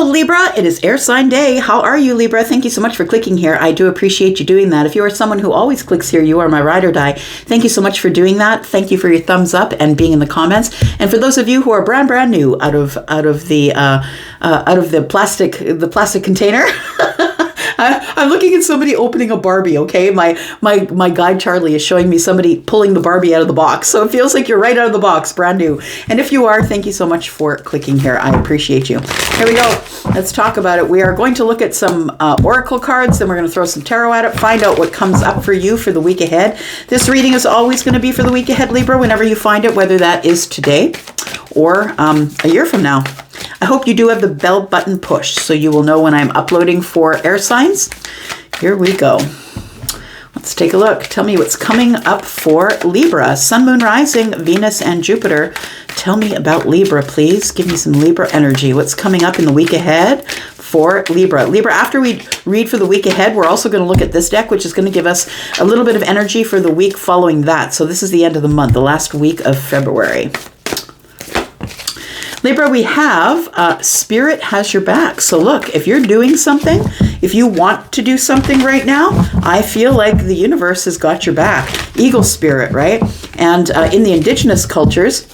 Hello, Libra. It is air sign day. How are you, Libra? Thank you so much for clicking here. I do appreciate you doing that. If you are someone who always clicks here, you are my ride or die. Thank you so much for doing that. Thank you for your thumbs up and being in the comments. And for those of you who are brand new out of the plastic container. I'm looking at somebody opening a Barbie, okay? My guide Charlie is showing me somebody pulling the Barbie out of the box. So it feels like you're right out of the box, brand new. And if you are, thank you so much for clicking here. I appreciate you. Here we go. Let's talk about it. We are going to look at some oracle cards, then we're going to throw some tarot at it, find out what comes up for you for the week ahead. This reading is always going to be for the week ahead, Libra, whenever you find it, whether that is today or a year from now. I hope you do have the bell button pushed so you will know when I'm uploading for air signs. Here we go. Let's take a look. Tell me what's coming up for Libra. Sun, Moon, Rising, Venus, and Jupiter. Tell me about Libra, please. Give me some Libra energy. What's coming up in the week ahead for Libra? Libra, after we read for the week ahead, we're also going to look at this deck, which is going to give us a little bit of energy for the week following that. So this is the end of the month, the last week of February. Libra, we have Spirit has your back. So look, if you're doing something, if you want to do something right now, I feel like the universe has got your back. Eagle spirit, right? And in the indigenous cultures,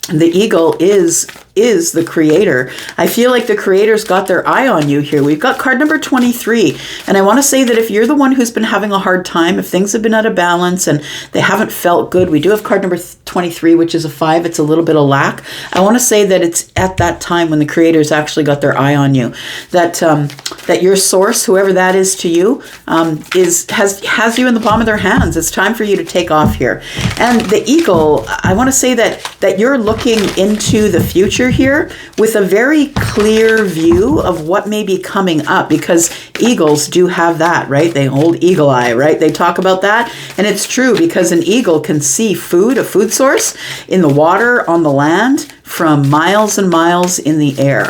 the eagle is the creator. I feel like the creator's got their eye on you here. We've got card number 23. And I want to say that if you're the one who's been having a hard time, if things have been out of balance and they haven't felt good, we do have card number 23, which is a 5. It's a little bit of lack. I want to say that it's at that time when the creator's actually got their eye on you. That your source, whoever that is to you, has you in the palm of their hands. It's time for you to take off here. And the eagle, I want to say that you're looking into the future here with a very clear view of what may be coming up, because eagles do have that, right? They hold eagle eye, right? They talk about that. And it's true, because an eagle can see food, a food source, in the water, on the land, from miles and miles in the air.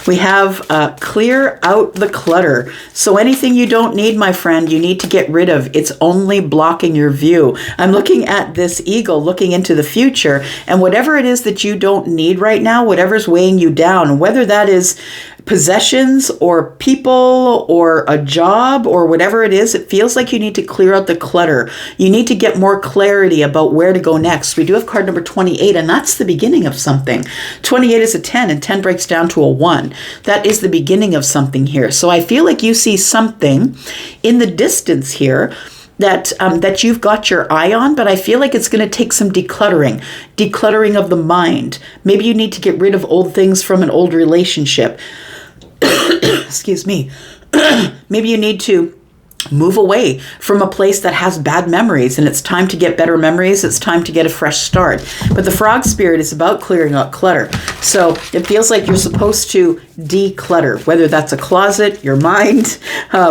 We have clear out the clutter. So anything you don't need, my friend, you need to get rid of. It's only blocking your view. I'm looking at this eagle looking into the future, and whatever it is that you don't need right now, whatever's weighing you down, whether that is possessions or people or a job or whatever it is, it feels like you need to clear out the clutter. You need to get more clarity about where to go next. We do have card number 28, and that's the beginning of something. 28 is a 10, and 10 breaks down to a 1. That is the beginning of something here. So I feel like you see something in the distance here that you've got your eye on, but I feel like it's going to take some decluttering of the mind. Maybe you need to get rid of old things from an old relationship. Excuse me. Maybe you need to move away from a place that has bad memories, and it's time to get better memories. It's time to get a fresh start. But the frog spirit is about clearing out clutter. So it feels like you're supposed to declutter, whether that's a closet, your mind,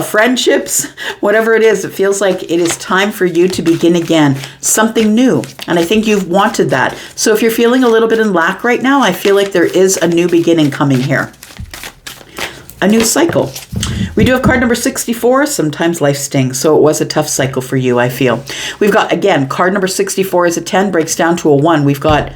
friendships, whatever it is. It feels like it is time for you to begin again, something new. And I think you've wanted that. So if you're feeling a little bit in lack right now, I feel like there is a new beginning coming here. A new cycle. We do have card number 64. Sometimes life stings, so it was a tough cycle for you, I feel. We've got, again, card number 64 is a 10, breaks down to a 1. We've got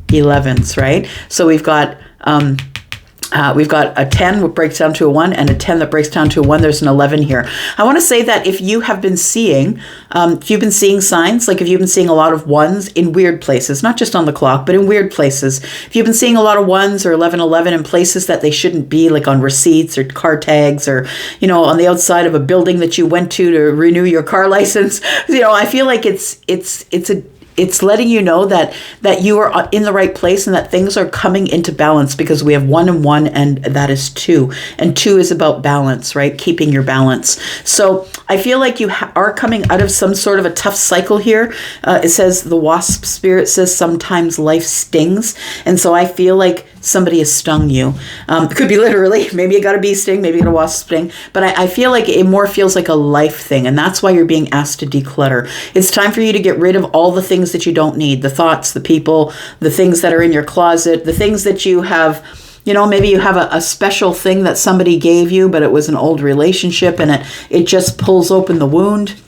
11s, right? So we've got a 10 that breaks down to a 1 and a 10 that breaks down to a 1. There's an 11 here. I want to say that if you have been seeing, signs, like if you've been seeing a lot of 1s in weird places, not just on the clock, but in weird places, if you've been seeing a lot of 1s or 1111 in places that they shouldn't be, like on receipts or car tags or, on the outside of a building that you went to renew your car license, I feel like it's letting you know that you are in the right place and that things are coming into balance, because we have 1 and 1, and that is 2. And 2 is about balance, right? Keeping your balance. So I feel like you are coming out of some sort of a tough cycle here. It says, the wasp spirit says, sometimes life stings. And so I feel like somebody has stung you. It could be literally, maybe you got a bee sting, maybe you got a wasp sting, but I feel like it more feels like a life thing, and that's why you're being asked to declutter. It's time for you to get rid of all the things that you don't need, the thoughts, the people, the things that are in your closet, the things that you have. Maybe you have a special thing that somebody gave you, but it was an old relationship, and it just pulls open the wound.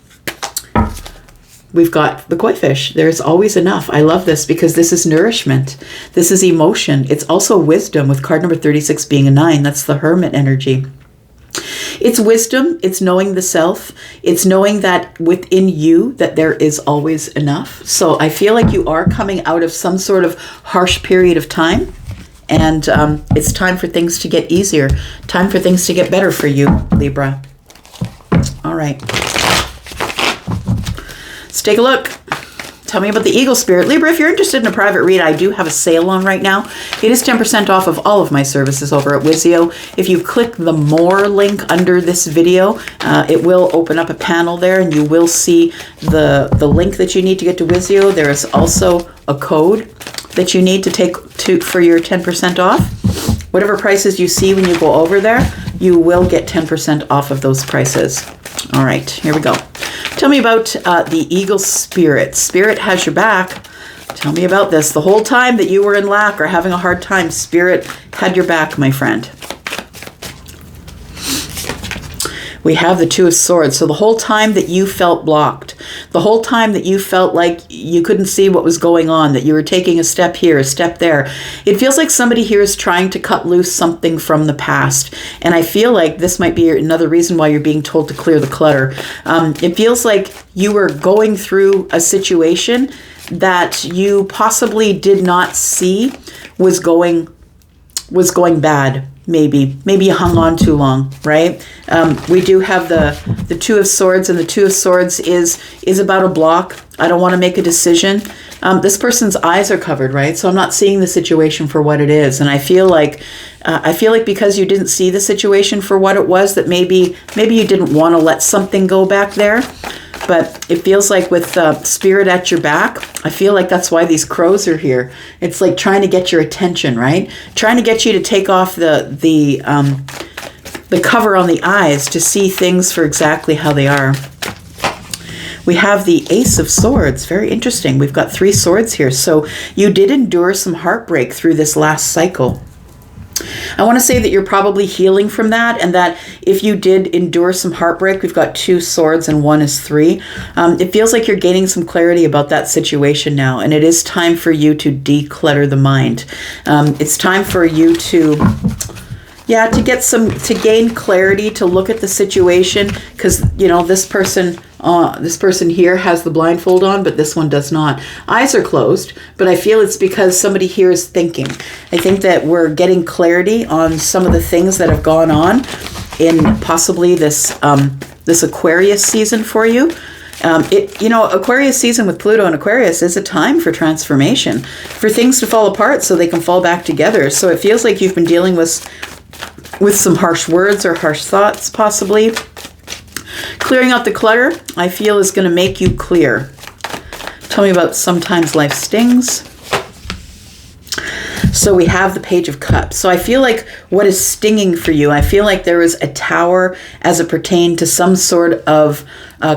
we've got the koi fish. There's always enough. I love this because this is nourishment. This is emotion. It's also wisdom, with card number 36 being a 9. That's the hermit energy. It's wisdom. It's knowing the self. It's knowing that within you that there is always enough. So I feel like you are coming out of some sort of harsh period of time. And it's time for things to get easier. Time for things to get better for you, Libra. All right. Let's take a look. Tell me about the Eagle Spirit. Libra, if you're interested in a private read, I do have a sale on right now. It is 10% off of all of my services over at Wizio. If you click the More link under this video, it will open up a panel there, and you will see the link that you need to get to Wizio. There is also a code that you need to take for your 10% off. Whatever prices you see when you go over there, you will get 10% off of those prices. All right, here we go. Tell me about the Eagle Spirit. Spirit has your back. Tell me about this. The whole time that you were in lack or having a hard time, Spirit had your back, my friend. We have the Two of Swords. So the whole time that you felt blocked, the whole time that you felt like you couldn't see what was going on, that you were taking a step here, a step there, it feels like somebody here is trying to cut loose something from the past. And I feel like this might be another reason why you're being told to clear the clutter. It feels like you were going through a situation that you possibly did not see was going bad. Maybe you hung on too long, right? We do have the Two of Swords, and the Two of Swords is about a block. I don't want to make a decision. This person's eyes are covered, right? So I'm not seeing the situation for what it is, and I feel like because you didn't see the situation for what it was, that maybe you didn't want to let something go back there. But it feels like with Spirit at your back, I feel like that's why these crows are here. It's like trying to get your attention, right? Trying to get you to take off the cover on the eyes to see things for exactly how they are. We have the Ace of Swords. Very interesting. We've got 3 swords here. So you did endure some heartbreak through this last cycle. I want to say that you're probably healing from that, and that if you did endure some heartbreak, we've got 2 swords and 1 is 3. It feels like you're gaining some clarity about that situation now, and it is time for you to declutter the mind. It's time for you to gain clarity, to look at the situation, because this person here has the blindfold on, but this one does not. Eyes are closed, but I feel it's because somebody here is thinking. I think that we're getting clarity on some of the things that have gone on in possibly this Aquarius season for you. Aquarius season with Pluto and Aquarius is a time for transformation, for things to fall apart so they can fall back together. So it feels like you've been dealing with some harsh words or harsh thoughts, possibly. Clearing out the clutter, I feel, is going to make you clear. Tell me about Sometimes Life Stings. So we have the Page of Cups. So I feel like what is stinging for you, I feel like there is a tower as it pertained to some sort of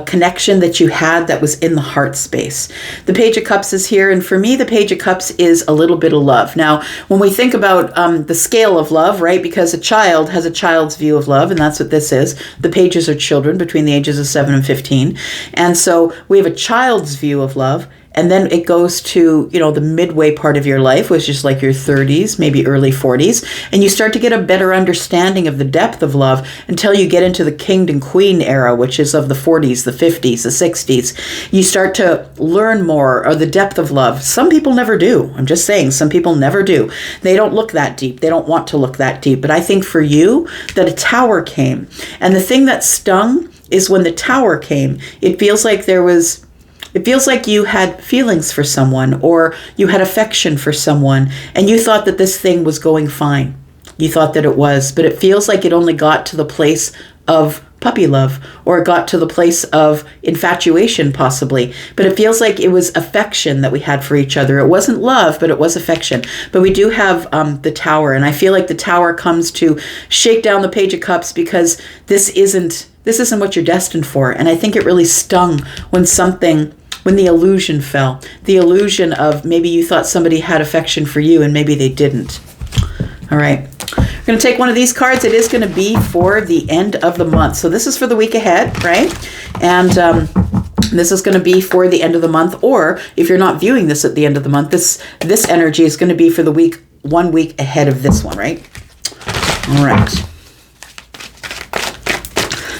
connection that you had that was in the heart space. The Page of Cups is here, and for me, the Page of Cups is a little bit of love. Now, when we think about the scale of love, right, because a child has a child's view of love, and that's what this is. The pages are children between the ages of 7 and 15. And so we have a child's view of love, and then it goes to, the midway part of your life, which is like your 30s, maybe early 40s. And you start to get a better understanding of the depth of love until you get into the king and queen era, which is of the 40s, the 50s, the 60s. You start to learn more of the depth of love. Some people never do. I'm just saying, some people never do. They don't look that deep. They don't want to look that deep. But I think for you, that a tower came. And the thing that stung is when the tower came, it feels like you had feelings for someone, or you had affection for someone, and you thought that this thing was going fine. You thought that it was, but it feels like it only got to the place of puppy love, or it got to the place of infatuation, possibly. But it feels like it was affection that we had for each other. It wasn't love, but it was affection. But we do have the Tower, and I feel like the Tower comes to shake down the Page of Cups, because this isn't what you're destined for. And I think it really stung when the illusion fell. The illusion of maybe you thought somebody had affection for you and maybe they didn't. All right. We're going to take one of these cards. It is going to be for the end of the month. So this is for the week ahead, right? And This is going to be for the end of the month, or if you're not viewing this at the end of the month, this energy is going to be for the week, 1 week ahead of this one, right? All right.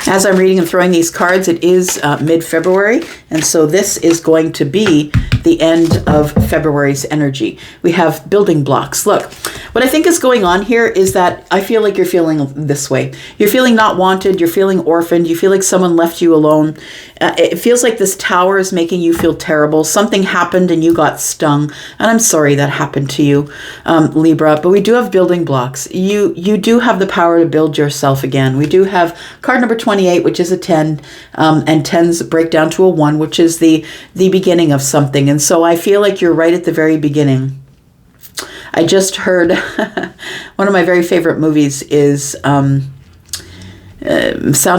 As I'm reading and throwing these cards, it is mid-February, and so this is going to be the end of February's energy. We have building blocks. Look, what I think is going on here is that I feel like you're feeling this way. You're feeling not wanted. You're feeling orphaned. You feel like someone left you alone. It feels like this tower is making you feel terrible. Something happened and you got stung. And I'm sorry that happened to you, Libra. But we do have building blocks. You do have the power to build yourself again. We do have card number 28, which is a 10. And 10s break down to a 1, which is the beginning of something. And so I feel like you're right at the very beginning. I just heard one of my very favorite movies is Sound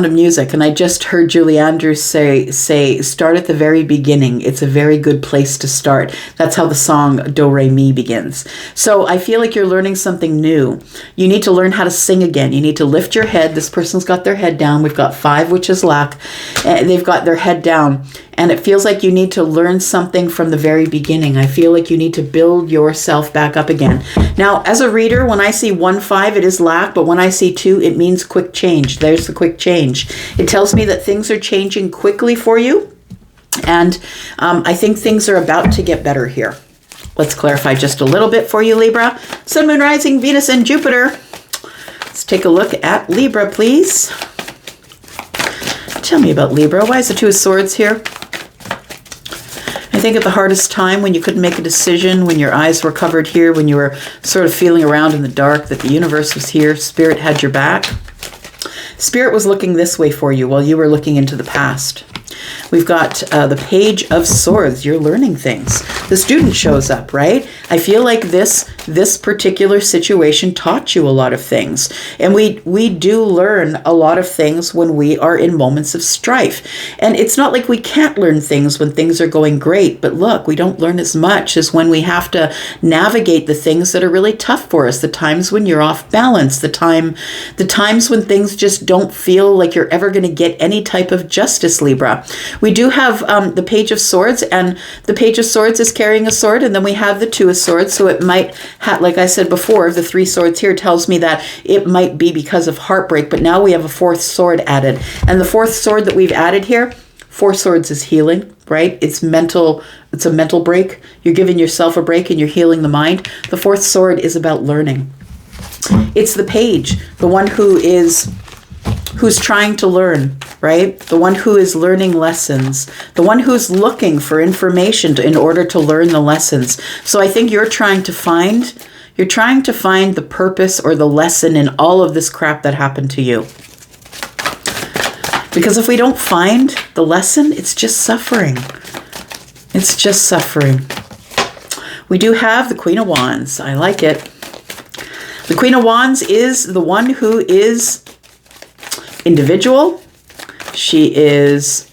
of Music, and I just heard Julie Andrews say, start at the very beginning. It's a very good place to start. That's how the song Do Re Mi begins. So I feel like you're learning something new. You need to learn how to sing again. You need to lift your head. This person's got their head down. We've got 5, which is lack. They've got their head down. And it feels like you need to learn something from the very beginning. I feel like you need to build yourself back up again. Now, as a reader, when I see 1, 5, it is lack. But when I see 2, it means quick change. There's the quick change. It tells me that things are changing quickly for you. And I think things are about to get better here. Let's clarify just a little bit for you, Libra. Sun, Moon, Rising, Venus, and Jupiter. Let's take a look at Libra, please. Tell me about Libra. Why is the 2 of Swords here? I think at the hardest time when you couldn't make a decision, when your eyes were covered here, when you were sort of feeling around in the dark, that the universe was here, Spirit had your back. Spirit was looking this way for you while you were looking into the past. We've got the Page of Swords. You're learning things. The student shows up, right? I feel like this particular situation taught you a lot of things. And we do learn a lot of things when we are in moments of strife. And it's not like we can't learn things when things are going great. But look, we don't learn as much as when we have to navigate the things that are really tough for us. The times when you're off balance. The times when things just don't feel like you're ever going to get any type of justice, Libra. We do have the Page of Swords, and the Page of Swords is carrying a sword, and then we have the 2 of Swords, so it might have, like I said before, the 3 swords here tells me that it might be because of heartbreak, but now we have a 4th sword added. And the 4th sword that we've added here, 4 swords is healing, right? It's a mental break. You're giving yourself a break and you're healing the mind. The 4th sword is about learning. It's the page, the one who's trying to learn, right? The one who is learning lessons, the one who's looking for information in order to learn the lessons. So I think you're trying to find the purpose or the lesson in all of this crap that happened to you. Because if we don't find the lesson, it's just suffering. It's just suffering. We do have the Queen of Wands. I like it. The Queen of Wands is the one who is individual. She is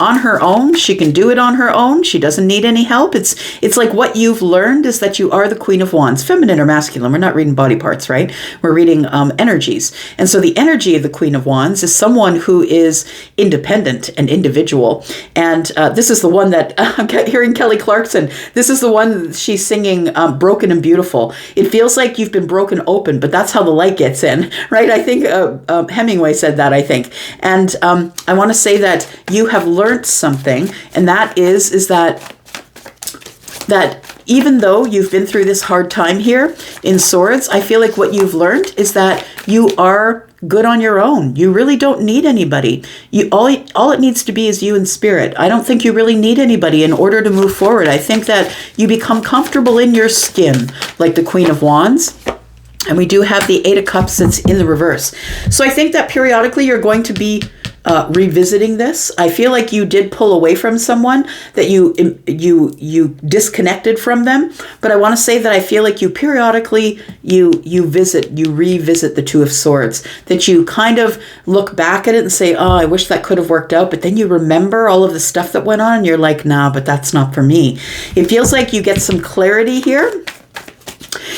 on her own. She can do it on her own. She doesn't need any help. It's like what you've learned is that you are the Queen of Wands, feminine or masculine. We're not reading body parts, right? We're reading energies. And so the energy of the Queen of Wands is someone who is independent and individual. And this is the one that I'm hearing Kelly Clarkson. This is the one she's singing Broken and Beautiful. It feels like you've been broken open, but that's how the light gets in, right? I think Hemingway said that, I think. And I want to say that you have learned something, and that is that even though you've been through this hard time here in Swords, I feel like what you've learned is that you are good on your own. You really don't need anybody. All it needs to be is you and Spirit. I don't think you really need anybody in order to move forward. I think that you become comfortable in your skin, like the Queen of Wands. And we do have the 8 of Cups that's in the reverse. So I think that periodically you're going to be revisiting this. I feel like you did pull away from someone, that you disconnected from them. But I want to say that I feel like you periodically you revisit the 2 of Swords, that you kind of look back at it and say, oh, I wish that could have worked out. But then you remember all of the stuff that went on and you're like, nah, but that's not for me. It feels like you get some clarity here.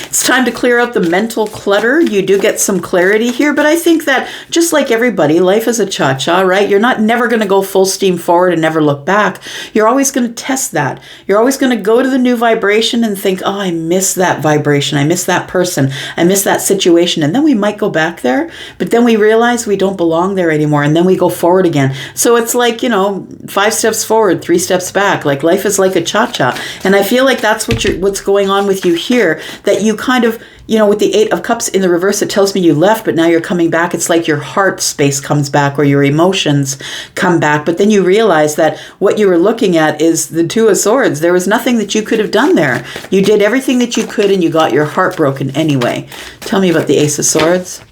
It's time to clear out the mental clutter. You do get some clarity here, but I think that just like everybody, life is a cha-cha, right? You're never going to go full steam forward and never look back. You're always going to test that. You're always going to go to the new vibration and think, oh, I miss that vibration. I miss that person. I miss that situation. And then we might go back there, but then we realize we don't belong there anymore. And then we go forward again. So it's like, 5 steps forward, 3 steps back. Like life is like a cha-cha. And I feel like that's what's going on with you here, that you kind of, with the 8 of Cups in the reverse, it tells me you left, but now you're coming back. It's like your heart space comes back or your emotions come back. But then you realize that what you were looking at is the 2 of Swords. There was nothing that you could have done there. You did everything that you could and you got your heart broken anyway. Tell me about the Ace of Swords.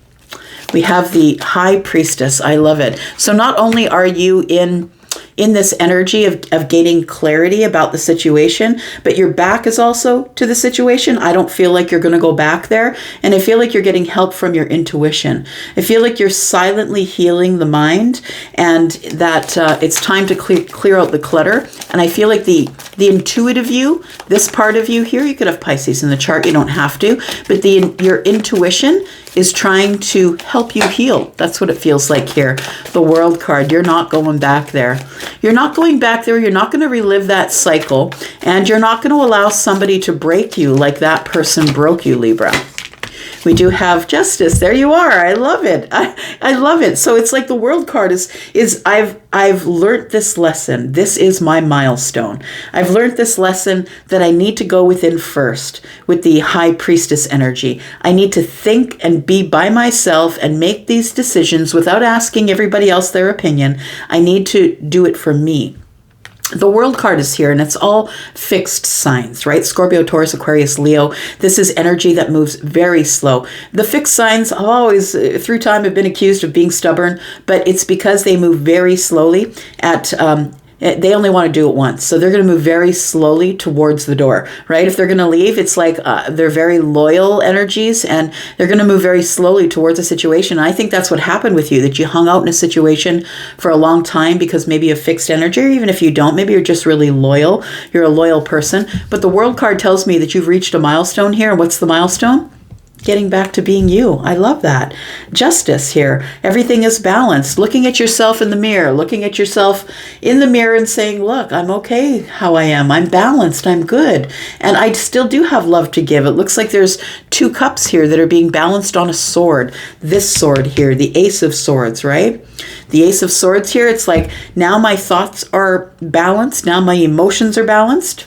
We have the High Priestess. I love it. So not only are you in this energy of gaining clarity about the situation, but your back is also to the situation. I don't feel like you're going to go back there. And I feel like you're getting help from your intuition. I feel like you're silently healing the mind, and that it's time to clear out the clutter. And I feel like the intuitive you, this part of you here, you could have Pisces in the chart, you don't have to, but your intuition is trying to help you heal. That's what it feels like here. The World card, you're not going back there. You're not going back there. You're not going to relive that cycle, and you're not going to allow somebody to break you like that person broke you, Libra. We do have Justice. There you are. I love it. I love it. So it's like the World card is I've learned this lesson. This is my milestone. I've learned this lesson that I need to go within first with the High Priestess energy. I need to think and be by myself and make these decisions without asking everybody else their opinion. I need to do it for me. The World card is here, and it's all fixed signs, right? Scorpio, Taurus, Aquarius, Leo. This is energy that moves very slow. The fixed signs always, through time, have been accused of being stubborn, but it's because they move very slowly they only want to do it once. So they're going to move very slowly towards the door, right? If they're going to leave, it's like they're very loyal energies, and they're going to move very slowly towards a situation. And I think that's what happened with you, that you hung out in a situation for a long time because maybe of fixed energy, or even if you don't, maybe you're just really loyal. You're a loyal person. But the World card tells me that you've reached a milestone here. And what's the milestone? Getting back to being you. I love that. Justice here. Everything is balanced. Looking at yourself in the mirror, looking at yourself in the mirror and saying, look, I'm okay how I am. I'm balanced. I'm good. And I still do have love to give. It looks like there's 2 cups here that are being balanced on a sword. This sword here, the Ace of Swords, right? The Ace of Swords here, it's like now my thoughts are balanced. Now my emotions are balanced.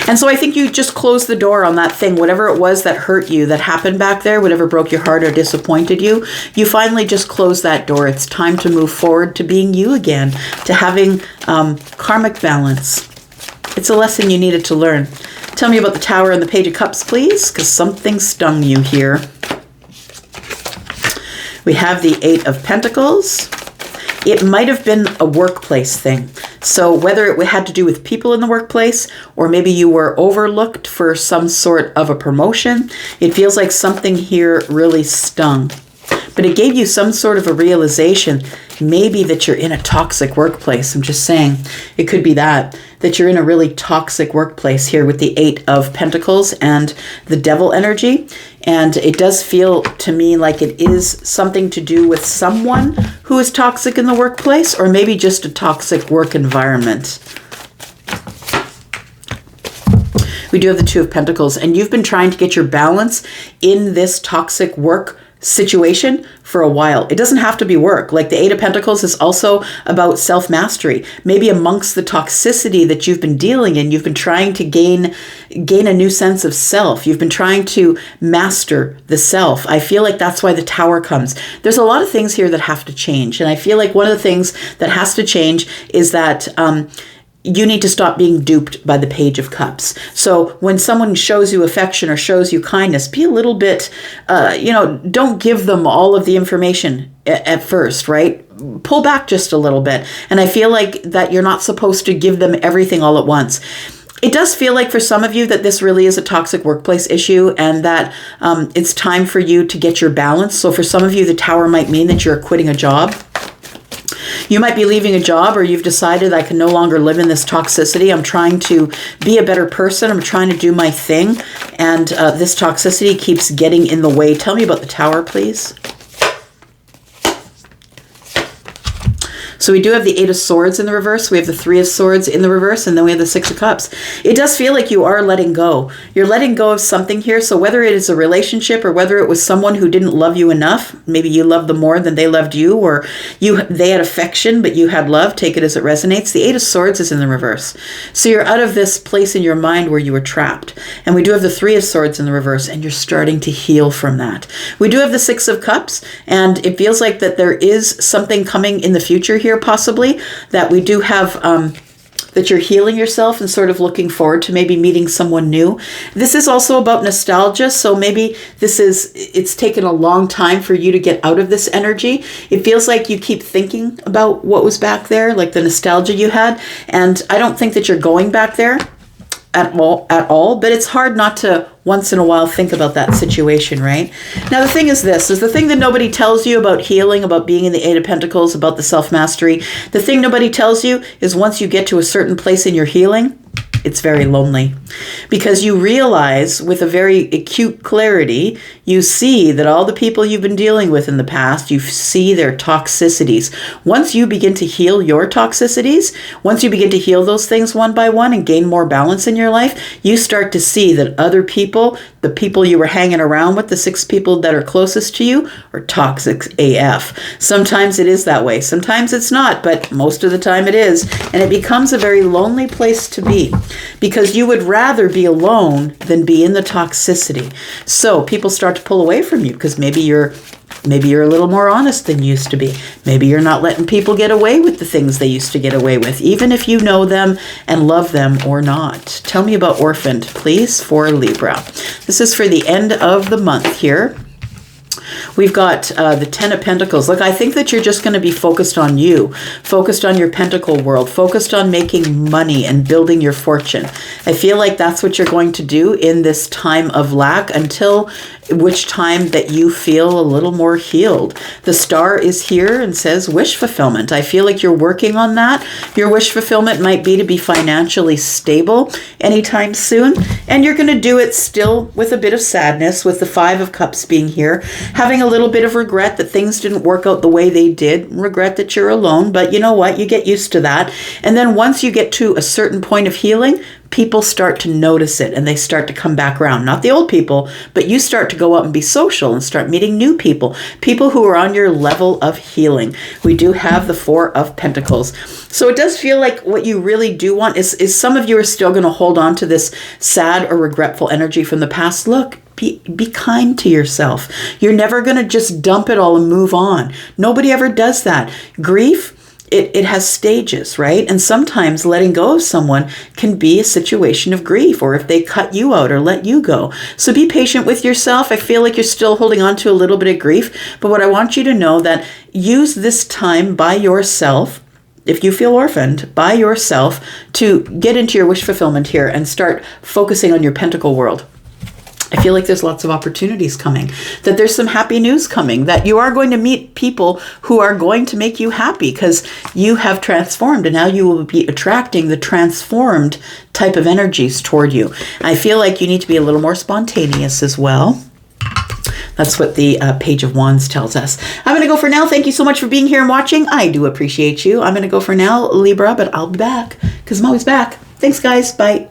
And so I think you just closed the door on that thing, whatever it was that hurt you, that happened back there, whatever broke your heart or disappointed you, you finally just closed that door. It's time to move forward to being you again, to having karmic balance. It's a lesson you needed to learn. Tell me about the Tower and the Page of Cups, please, because something stung you here. We have the 8 of Pentacles. It might have been a workplace thing. So whether it had to do with people in the workplace, or maybe you were overlooked for some sort of a promotion, it feels like something here really stung. But it gave you some sort of a realization, maybe that you're in a toxic workplace. I'm just saying, it could be that you're in a really toxic workplace here with the 8 of Pentacles and the Devil energy. And it does feel to me like it is something to do with someone who is toxic in the workplace, or maybe just a toxic work environment. We do have the 2 of Pentacles, and you've been trying to get your balance in this toxic work situation for a while. It doesn't have to be work. Like the 8 of Pentacles is also about self-mastery. Maybe amongst the toxicity that you've been dealing in, you've been trying to gain a new sense of self. You've been trying to master the self. I feel like that's why the Tower comes. There's a lot of things here that have to change. And I feel like one of the things that has to change is that you need to stop being duped by the Page of Cups. So when someone shows you affection or shows you kindness, be a little bit, don't give them all of the information at first, right? Pull back just a little bit. And I feel like that you're not supposed to give them everything all at once. It does feel like for some of you that this really is a toxic workplace issue, and that it's time for you to get your balance. So for some of you, the Tower might mean that you're quitting a job. You might be leaving a job, or you've decided I can no longer live in this toxicity. I'm trying to be a better person. I'm trying to do my thing. And this toxicity keeps getting in the way. Tell me about the Tower, please. So we do have the Eight of Swords in the reverse. We have the Three of Swords in the reverse. And then we have the Six of Cups. It does feel like you are letting go. You're letting go of something here. So whether it is a relationship or whether it was someone who didn't love you enough, maybe you loved them more than they loved you, or they had affection, but you had love, take it as it resonates. The Eight of Swords is in the reverse. So you're out of this place in your mind where you were trapped. And we do have the Three of Swords in the reverse, and you're starting to heal from that. We do have the Six of Cups, and it feels like that there is something coming in the future here, possibly, that we do have that you're healing yourself and sort of looking forward to maybe meeting someone new. This is also about nostalgia, so maybe it's taken a long time for you to get out of this energy. It feels like you keep thinking about what was back there, like the nostalgia you had, and I don't think that you're going back there at all, but it's hard not to once in a while think about that situation, right? Now the thing is the thing that nobody tells you about healing, about being in the Eight of Pentacles, about the self-mastery. The thing nobody tells you is once you get to a certain place in your healing, it's very lonely, because you realize with a very acute clarity, you see that all the people you've been dealing with in the past, you see their toxicities. Once you begin to heal your toxicities, once you begin to heal those things one by one and gain more balance in your life, you start to see that other people, the people you were hanging around with, the 6 people that are closest to you, are toxic AF. Sometimes it is that way. Sometimes it's not, but most of the time it is. And it becomes a very lonely place to be, because you would rather be alone than be in the toxicity. So people start to pull away from you because maybe you're a little more honest than you used to be. Maybe you're not letting people get away with the things they used to get away with, even if you know them and love them or not. Tell me about Orphaned, please, for Libra. This is for the end of the month here. We've got the Ten of Pentacles. Look, I think that you're just going to be focused on you, focused on your pentacle world, focused on making money and building your fortune. I feel like that's what you're going to do in this time of lack, until which time that you feel a little more healed. The Star is here and says wish fulfillment. I feel like you're working on that. Your wish fulfillment might be to be financially stable anytime soon, and you're going to do it still with a bit of sadness, with the Five of Cups being here, having a little bit of regret that things didn't work out the way they did, regret that you're alone, but you know what? You get used to that. And then once you get to a certain point of healing, people start to notice it and they start to come back around. Not the old people, but you start to go out and be social and start meeting new people, people who are on your level of healing. We do have the Four of Pentacles. So it does feel like what you really do want is some of you are still going to hold on to this sad or regretful energy from the past. Look, be kind to yourself. You're never going to just dump it all and move on. Nobody ever does that. Grief, it has stages, right? And sometimes letting go of someone can be a situation of grief, or if they cut you out or let you go. So be patient with yourself. I feel like you're still holding on to a little bit of grief, but what I want you to know that use this time by yourself. If you feel orphaned, by yourself, to get into your wish fulfillment here and start focusing on your pentacle world. I feel like there's lots of opportunities coming, that there's some happy news coming, that you are going to meet people who are going to make you happy because you have transformed, and now you will be attracting the transformed type of energies toward you. I feel like you need to be a little more spontaneous as well. That's what the Page of Wands tells us. I'm going to go for now. Thank you so much for being here and watching. I do appreciate you. I'm going to go for now, Libra, but I'll be back because I'm always back. Thanks, guys. Bye.